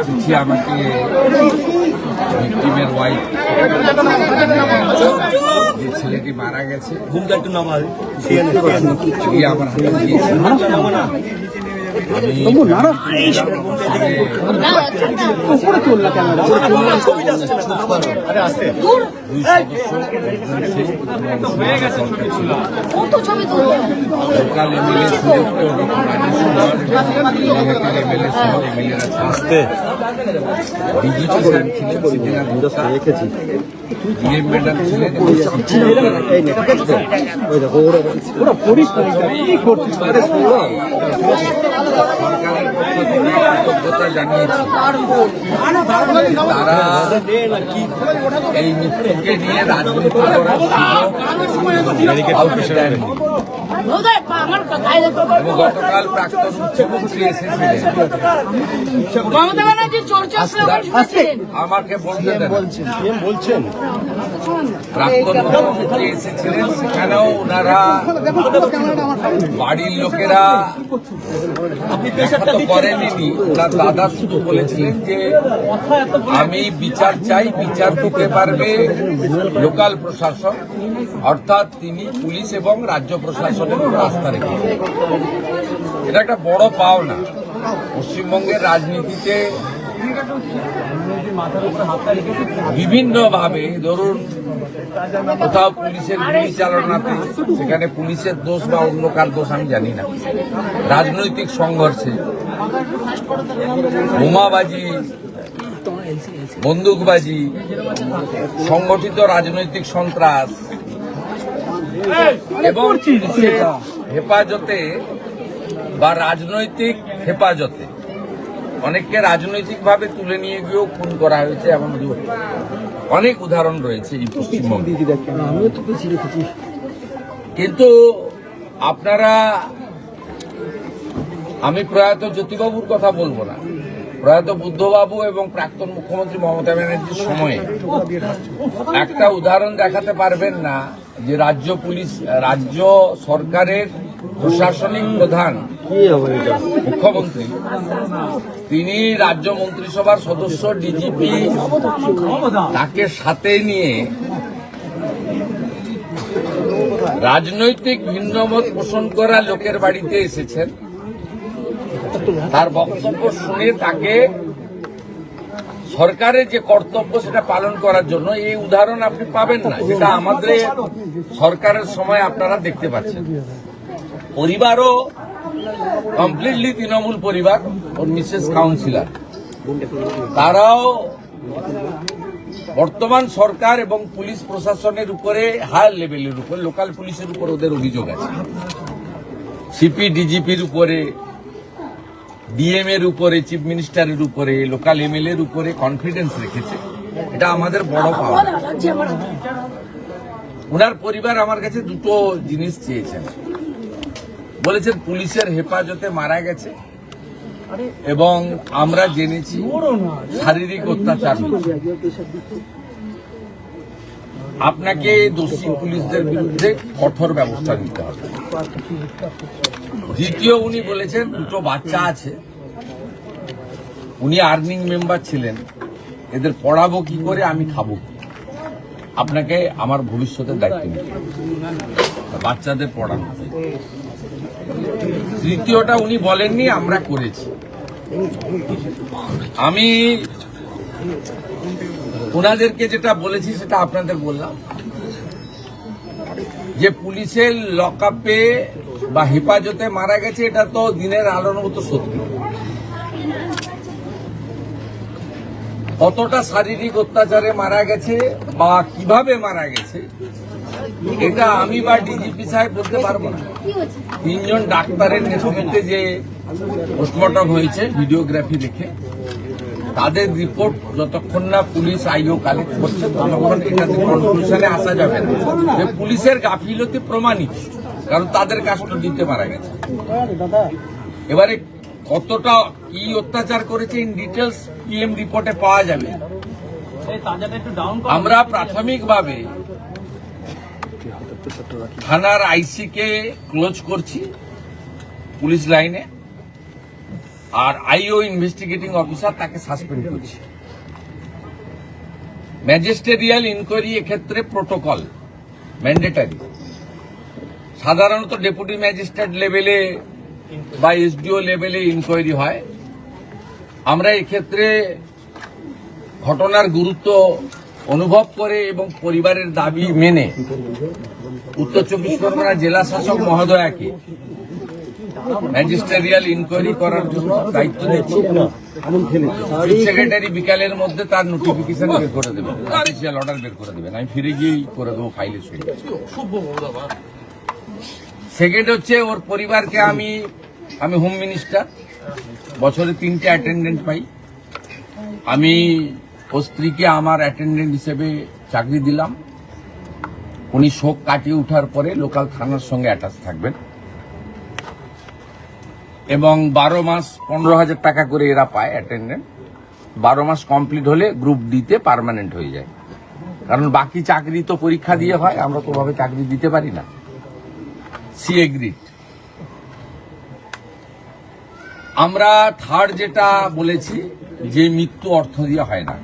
চিঠি আমাকে ভিক্টিমের ওয়াইফ, যে ছেলেটি মারা গেছে, আমার হাতে দিয়েছে। ম্যাডাম ছিলেন, কৃতজ্ঞতা জানিয়েছি। তারা এই মৃত্যুকে নিয়ে রাজনীতি করার এবং গতকাল প্রাক্তন মুখ্যমন্ত্রী এসেছিলেন, আমাকে বলছেন প্রাক্তন মুখ্যমন্ত্রী এসেছিলেন, সেখানেও ওনারা বাড়ির লোকেরা দেখা তো করেনি। ওনার দাদা শুধু বলেছিলেন যে আমি বিচার চাই, বিচার দিতে পারবে লোকাল প্রশাসন, অর্থাৎ তিনি পুলিশ এবং রাজ্য প্রশাসনের উপর আস্থা রেখেছেন। এটা একটা বড় পাওনা। পশ্চিমবঙ্গের রাজনীতিতে বিভিন্নভাবে, ধরুন কোথাও পুলিশের গুলি চালনাতে, সেখানে পুলিশের দোষ বা অন্য কার দোষ আমি জানি না, রাজনৈতিক সংঘর্ষে, বোমাবাজি, বন্দুকবাজি, সংগঠিত রাজনৈতিক সন্ত্রাস এবং হেফাজতে বা রাজনৈতিক হেফাজতে অনেককে রাজনৈতিকভাবে তুলে নিয়ে গিয়েও খুন করা হয়েছে, এমন অনেক উদাহরণ রয়েছে এই পশ্চিমবঙ্গে। কিন্তু আপনারা, আমি প্রয়াত জ্যোতিবাবুর কথা বলবো না, প্রয়াত বুদ্ধবাবু এবং প্রাক্তন মুখ্যমন্ত্রী মমতা ব্যানার্জির সময়ে একটা উদাহরণ দেখাতে পারবেন না যে রাজ্য সরকারের প্রশাসনিক প্রধান মুখ্যমন্ত্রী, তিনি রাজ্য মন্ত্রিসভার সদস্য, ডিজিপি, তাকে সাথে নিয়ে রাজনৈতিক ভিন্নমত পোষণ করা লোকের বাড়িতে এসেছেন। তার বক্তব্য শুনে তাকে সরকারের যে কর্তব্য সেটা পালন করার জন্য, এই উদাহরণ আপনি পাবেন না, যেটা আমাদের সরকারের সময় আপনারা দেখতে পাচ্ছেন। পরিবারও কমপ্লিটলি তৃণমূল পরিবার, ওর মিসেস কাউন্সিলর, তারাও বর্তমান সরকার এবং পুলিশ প্রশাসনের উপরে, হায়ার লেভেলের উপর, লোকাল পুলিশের উপর ওদের অভিযোগ আছে, সিপি ডিজিপির উপরে, ডিএম এর উপরে, চিফ মিনিস্টারের উপরে, লোকাল এমএলএ এর উপরে কনফিডেন্স রেখেছে। এটা আমাদের বড় পাওয়া। ওনার পরিবার আমার কাছে দুটো জিনিস চেয়েছেন। বলেছেন পুলিশের হেফাজতে মারা গেছে এবং আমরা জেনেছি শারীরিক অত্যাচার। আপনাকে দোষী পুলিশদের বিরুদ্ধে কঠোর ব্যবস্থা নিতে হবে। দ্বিতীয়, উনি বলেছেন দুটো বাচ্চা আছে, উনি আর্নিং মেম্বার ছিলেন, এদের পড়াবো কি করে, আমি খাবো কি, আপনাকে আমার ভবিষ্যতের দায়িত্ব নিতে হবে, বাচ্চাদের পড়ানো। তৃতীয়টা উনি বলেননি, আমরা করেছি। আমি ওনাদেরকে যেটা বলেছি সেটা আপনাদের বললাম, যে পুলিশের লকআপে বা হেফাজতে মারা গেছে, এটা তো দিনের আলোর মতো সত্যি। কতটা শারীরিক অত্যাচারে মারা গেছে বা কিভাবে মারা গেছে, এটা আমি বা ডিজিপি সাহেব বলতে পারবো না। তিনজন ডাক্তারের নেতৃত্বে যে পোস্টমর্টম হয়েছে ভিডিওগ্রাফি দেখে, তাদের রিপোর্ট যতক্ষণ না পুলিশ আইও কালেক্ট করছে ততক্ষণ এটাতে কনক্লুশনে আসা যাবে না যে পুলিশের গাফিলতি প্রমাণিত, কারণ তাদের কাস্টডিতে মারা গেছে। এবারে কতটা কি অত্যাচার করেছে ইন ডিটেলস পিএম রিপোর্টে পাওয়া যাবে। আমরা প্রাথমিকভাবে থানার আইসি কে ক্লোজ করছি পুলিশ লাইনে, আর আইও ইনভেস্টিগেটিং অফিসার তাকে সাসপেন্ড করছে। ম্যাজিস্ট্রিয়াল ইনকোয়ারি এক্ষেত্রে প্রোটোকল ম্যান্ডেটারি। সাধারণত ডেপুটি ম্যাজিস্ট্রেট লেভেলে বা এসডিও লেভেলে ইনকোয়ারি হয়। আমরা এক্ষেত্রে ঘটনার গুরুত্ব অনুভব করে এবং পরিবারের দাবি মেনে উত্তর 24 পরগনা জেলা শাসক মহোদয়াকে ম্যাজিস্ট্রিয়াল ইনকোয়ারি করার জন্য দায়িত্ব দিচ্ছি। চিফ সেক্রেটারি বিকালের মধ্যে তার নোটিফিকেশন বের করে দেবেন, অফিসিয়াল অর্ডার বের করে দেবেন। আমি ফিরে গিয়েই করে দেবো ফাইলে সই। সেকেন্ড হচ্ছে ওর পরিবারকে আমি হোম মিনিস্টার, বছরে 3টে অ্যাটেন্ডেন্ট পাই। আমি ওর স্ত্রীকে আমার অ্যাটেন্ডেন্ট হিসেবে চাকরি দিলাম। উনি শোক কাটিয়ে ওঠার পরে লোকাল থানার সঙ্গে অ্যাটাচ থাকবেন এবং 12 মাস 15,000 টাকা করে এরা পায় অ্যাটেন্ডেন্ট। 12 মাস কমপ্লিট হলে গ্রুপ ডিতে পার্মানেন্ট হয়ে যায়, কারণ বাকি চাকরি তো পরীক্ষা দিয়ে হয়, আমরা কোনোভাবে চাকরি দিতে পারি না। C agreed. আমরা থার্ড যেটা বলেছি যে মৃত্যু অর্থ দিয়ে হয় না,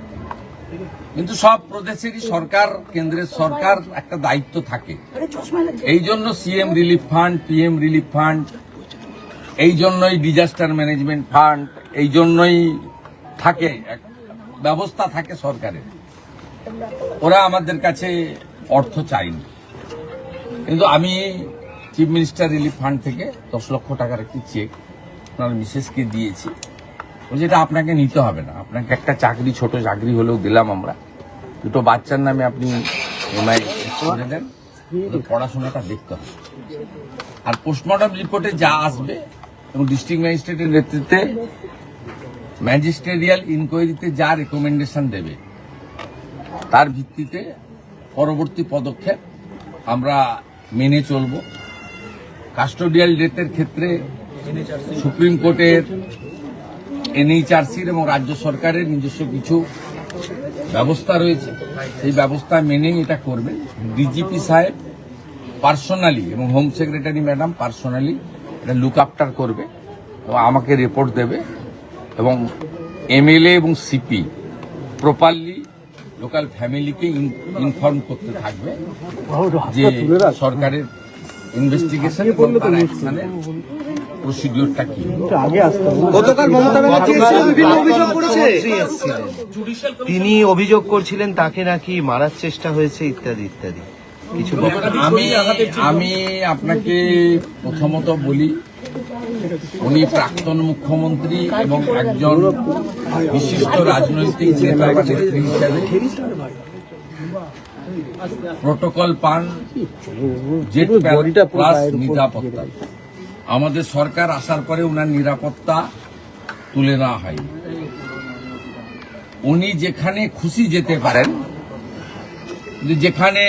কিন্তু সব প্রদেশেরই সরকার, কেন্দ্রের সরকার একটা দায়িত্ব থাকে। এই জন্য CM relief fund, PM relief fund, এই জন্যই ডিজাস্টার ম্যানেজমেন্ট ফান্ড, এই জন্যই থাকে, ব্যবস্থা থাকে সরকারের। ওরা আমাদের কাছে অর্থ চায়নি, কিন্তু আমি চিফ মিনিস্টার রিলিফ ফান্ড থেকে 10 লক্ষ টাকার একটি চেক আপনার মিসেসকে দিয়েছি। যেটা আপনাকে নিতে হবে না, আপনাকে একটা চাকরি, ছোট চাকরি হলেও দিলাম আমরা। 2টো বাচ্চার নামে আপনি এমআই করে দেন, পড়াশোনাটা দেখতে হবে। আর পোস্টমর্টম রিপোর্টে যা আসবে এবং ডিস্ট্রিক্ট ম্যাজিস্ট্রেটের নেতৃত্বে ম্যাজিস্ট্রিয়াল ইনকোয়ারিতে যা রেকমেন্ডেশন দেবে তার ভিত্তিতে পরবর্তী পদক্ষেপ আমরা মেনে চলব। কাস্টোডিয়াল ডেথের ক্ষেত্রে সুপ্রিম কোর্টের, এনএইচআরসির এবং রাজ্য সরকারের নিজস্ব কিছু ব্যবস্থা রয়েছে, সেই ব্যবস্থা মেনেই এটা করবে। ডিজিপি সাহেব পার্সোনালি এবং হোম সেক্রেটারি ম্যাডাম পার্সোনালি এটা লুক আফটার করবে এবং আমাকে রিপোর্ট দেবে, এবং এমএলএ এবং সিপি প্রপারলি লোকাল ফ্যামিলিকে ইনফর্ম করতে থাকবে যে সরকারের ইনভেস্টিগেশন এবং তার অ্যাকশনের প্রসিডিওরটা কি। গতকাল মমতা ব্যানার্জি অভিযোগ করেছে, তিনি অভিযোগ করছিলেন তাকে নাকি মারার চেষ্টা হয়েছে ইত্যাদি ইত্যাদি কিছু। আমি আপনাকে প্রথমত বলি, উনি প্রাক্তন মুখ্যমন্ত্রী এবং একজন বিশিষ্ট রাজনৈতিক নেতা বা নেত্রী হিসেবে প্রোটোকল পান, জেট প্লাস নিরাপত্তা। আমাদের সরকার আসার পরে উনার নিরাপত্তা তুলে নেওয়া হয়নি। উনি যেখানে খুশি যেতে পারেন, যেখানে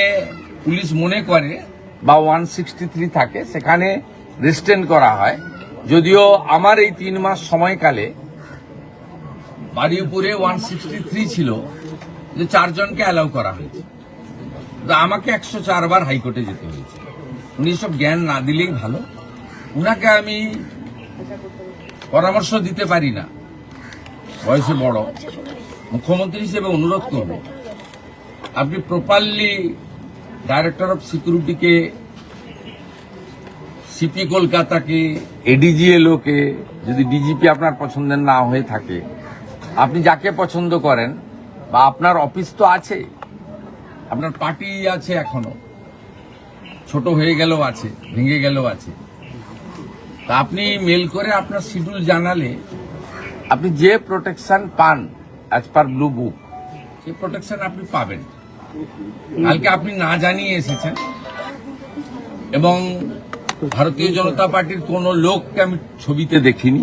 পুলিশ মনে করে বা 163 থাকে সেখানে রেস্টেন করা হয়। যদিও আমার এই 3 মাস সময়কালে বাড়িপুরে 163 ছিল, যে 4 জনকে অ্যালাউ করা হয়েছে, আমাকে 104 বার হাইকোর্টে যেতে হয়েছে। উনি সব জ্ঞান না দিলেই ভালো। উনাকে আমি পরামর্শ দিতে পারি না, বয়সে বড়, মুখ্যমন্ত্রী হিসেবে অনুরোধ করব, আপনি প্রপারলি ডাইরেক্টর অফ সিকিউরিটিকে, সিপি কলকাতাকে, এডিজিএলওকে, যদি ডিজিপি আপনার পছন্দের না হয়ে থাকে, আপনি যাকে পছন্দ করেন, বা আপনার অফিস তো আছে, আপনার পার্টি আছে, এখনো ছোট হয়ে গেলেও আছে, ভেঙে গেলেও আছে, তা আপনি মেল করে আপনার শিডিউল জানালে আপনি যে প্রোটেকশন পান অ্যাজ পার ব্লু বুক, সেই প্রোটেকশন আপনি পাবেন। কালকে আপনি না জানিয়ে এসেছেন এবং ভারতীয় জনতা পার্টির কোনো লোককে আমি ছবিতে দেখিনি।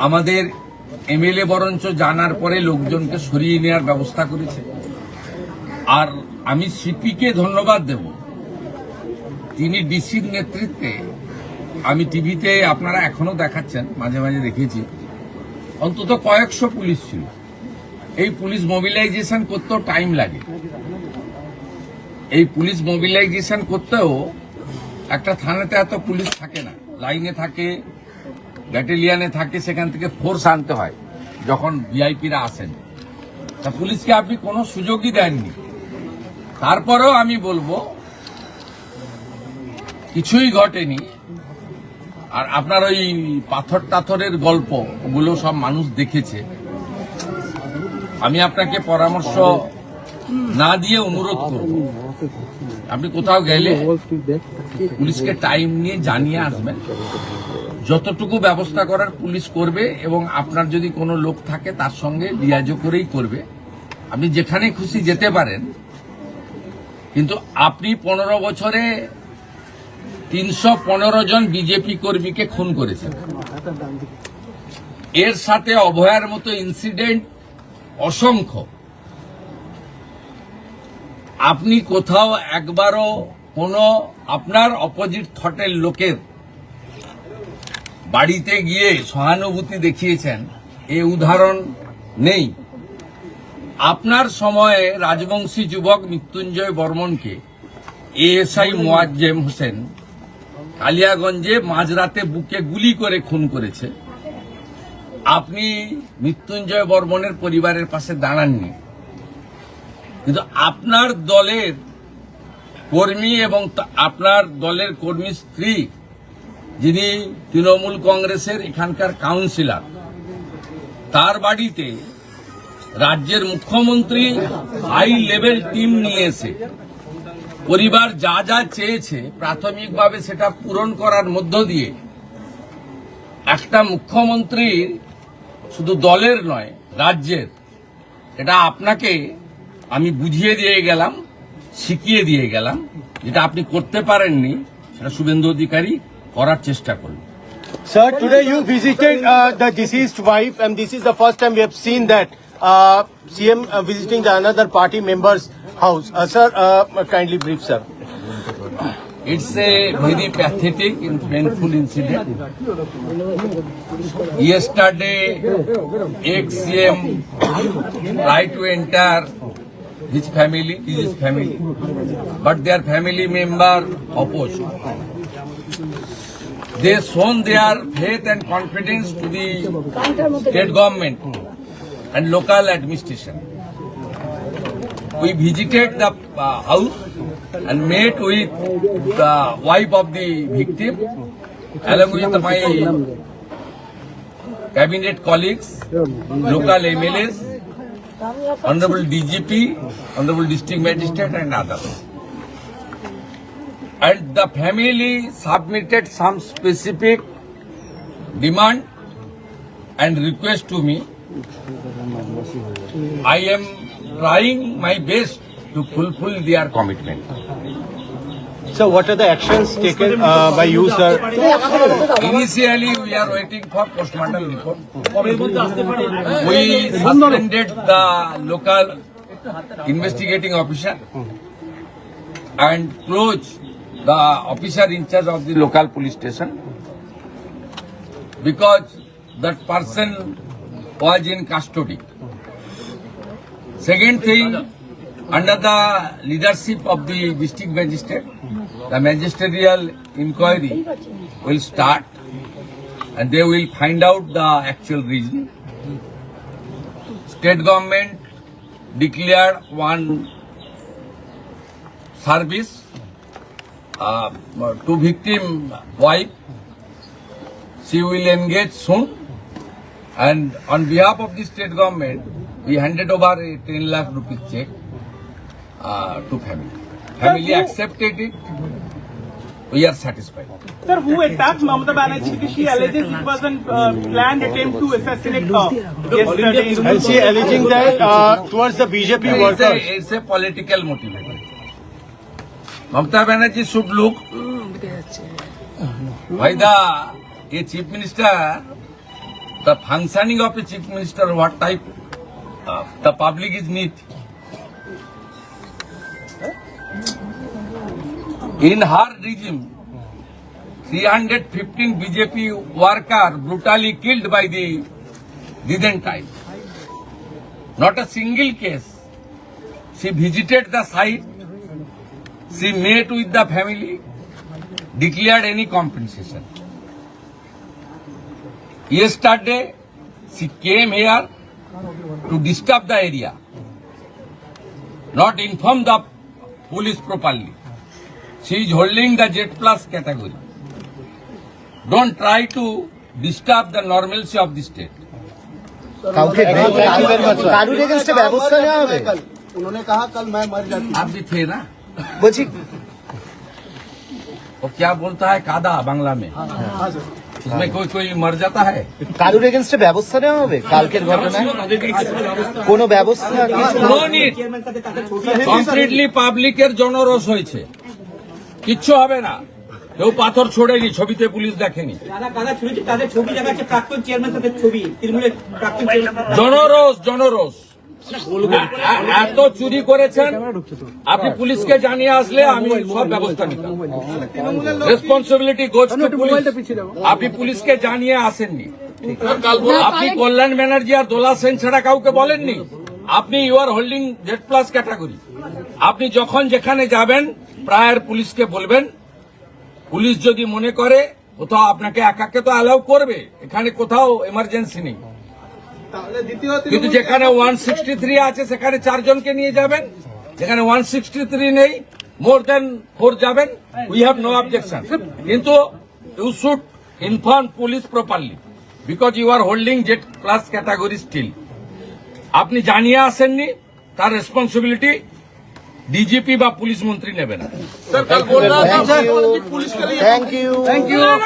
আমাদের এমএলএ বরঞ্চ জানার পরে লোকজনকে সরিয়ে নেওয়ার ব্যবস্থা করেছে। আর আমি সিপিকে ধন্যবাদ দেব, তিনি ডিসির নেতৃত্বে, আমি টিভিতে আপনারা এখনো দেখাচ্ছেন, মাঝে মাঝে দেখেছি, অন্তত কয়েকশো পুলিশ ছিল। এই পুলিশ মোবিলাইজেশন করতেও টাইম লাগে। এই পুলিশ মোবিলাইজেশন করতেও একটা থানাতে এত পুলিশ থাকে না, লাইনে থাকে, ব্যাটালিয়ানে থাকে, সেখান থেকে ফোর্স আনতে হয় যখন ভিআইপিরা আসেন। তা পুলিশকে আপনি কোনো সুযোগই দেননি। তারপরেও আমি বলবো কিছুই ঘটেনি। আর আপনার ওই পাথর টাথরের গল্প, ওগুলো সব মানুষ দেখেছে। আমি আপনাকে পরামর্শ না দিয়ে অনুরোধ করব, আপনি কোথাও গেলে পুলিশকে টাইম নিয়ে জানিয়ে আসবেন। যতটুকু ব্যবস্থা করার পুলিশ করবে, এবং আপনার যদি কোনো লোক থাকে তার সঙ্গে লিয়াজো করেই করবে। আপনি যেখানে খুশি যেতে পারেন, কিন্তু আপনি 15 বছরে 315 জন বিজেপি কর্মীকে খুন করেছেন। এর সাথে অভয়ার মতো ইনসিডেন্ট অসংখ্য। আপনি কোথাও একবারও কোনো আপনার অপোজিট থটের লোকের বাড়িতে গিয়ে সহানুভূতি দেখিয়েছেন, এ উদাহরণ নেই। আপনার সময়ে রাজবংশী যুবক মৃত্যুঞ্জয় বর্মনকে এএসআই মোয়াজ্জেম হোসেন কালিয়াগঞ্জে মাঝরাতে বুকে গুলি করে খুন করেছে। আপনি মৃত্যুঞ্জয় বর্মনের পরিবারের পাশে দাঁড়াননি, কিন্তু আপনার দলের কর্মী এবং আপনার দলের কর্মী স্ত্রী, যিনি তৃণমূল কংগ্রেসের এখানকার কাউন্সিলর, তার বাড়িতে রাজ্যের মুখ্যমন্ত্রী হাই লেভেল টিম নিয়ে এসে পরিবার যা যা চেয়েছে প্রাথমিকভাবে সেটা পূরণ করার মধ্য দিয়ে একটা মুখ্যমন্ত্রীর, শুধু দলের নয় রাজ্যের, এটা আপনাকে আমি বুঝিয়ে দিয়ে গেলাম, শিখিয়ে দিয়ে গেলাম। যেটা আপনি করতে পারেননি সেটা শুভেন্দু অধিকারী করার চেষ্টা করুন। Sir, today you visited the deceased wife, and this is the first time we have seen that CM visiting the another party member's house. Sir, kindly brief, sir. It's a very pathetic and painful incident. Yesterday, ex-CM tried to enter his family, but their family member opposed. They shown their faith and confidence to the state government and local administration. We visited the house and met with the wife of the victim, along with my cabinet colleagues, local MLAs, Honorable DGP, Honorable District Magistrate and others. And the family submitted some specific demand and request to me. I am trying my best to fulfill their commitment. So, what are the actions taken by you, sir? Initially, we are waiting for postmortem report. We suspended the local investigating officer and closed the officer in charge of the local police station because that person was in custody. Second thing, under the leadership of the district magistrate, the magisterial inquiry will start and they will find out the actual reason. State government declared one service to victim wife. She will engage soon, and on behalf of the state government, we handed over a 10 lakh rupees check to family. Family accepted it. We are satisfied. Sir, who attacked Mamata Banerjee? She alleges it was a planned attempt to assassinate her yesterday. And she alleging that towards the BJP workers. It's a political motivation. Mamata Banerjee should look why a chief minister, the functioning of a chief minister, what type the public is need. In her regime, 315 BJP workers brutally killed by the Byzantine. Not a single case. She visited the site. She met with the family. declared any compensation. Yesterday, she came here to disturb the area, not inform the police properly. She is holding the Z plus category. Don't try to disturb the normalcy of the state. কাউকে কারুর এগেনস্টে ব্যবস্থা নেওয়া হবে? उन्होंने कहा कल मैं मर जाती। आप भी थे ना? বলছি वो क्या बोलता है कादा बांग्ला में? उसमें कोई कोई मर जाता है? কারুর এগেনস্টে ব্যবস্থা নেওয়া হবে কালকের ঘটনায়? কোনো ব্যবস্থা কিছু? No need. কমপ্লিটলি পাবলিকের জনরোষ হয়েছে, কিচ্ছু হবে না। কেউ পাথর ছোড়েনি, ছবিতে পুলিশ দেখেনি। কারা ছুটেছে তাদের ছবি দেখাচ্ছে, প্রাক্তন চেয়ারম্যান তাদের ছবি, তৃণমূলের প্রাক্তন চেয়ারম্যান। জনরোষ এত চুরি করেছেন, আপনি পুলিশকে জানিয়ে আসলে আমি সব ব্যবস্থা নিতাম। Responsibility goes to police. আপনি পুলিশকে জানিয়ে আসেননি, আপনি কল্যাণ ব্যানার্জি আর দোলা সেন ছাড়া কাউকে বলেননি। আপনি you are holding Z plus category. আপনি যখন যেখানে যাবেন প্রায়ের পুলিশকে বলবেন। পুলিশ যদি মনে করে কোথাও আপনাকে একাকে তো অ্যালাউ করবে, এখানে কোথাও এমার্জেন্সি নেই, কিন্তু যেখানে 163 আছে সেখানে 4 জনকে নিয়ে যাবেন, যেখানে 163 নেই মোর দেন 4 যাবেন, উই হ্যাভ নো অবজেকশন। কিন্তু you should inform police properly because you are holding Z plus category still. আপনি জানিয়ে আসেননি, তার রেসপন্সিবিলিটি ডিজিপি বা পুলিশ মন্ত্রী নেবেন। Thank you.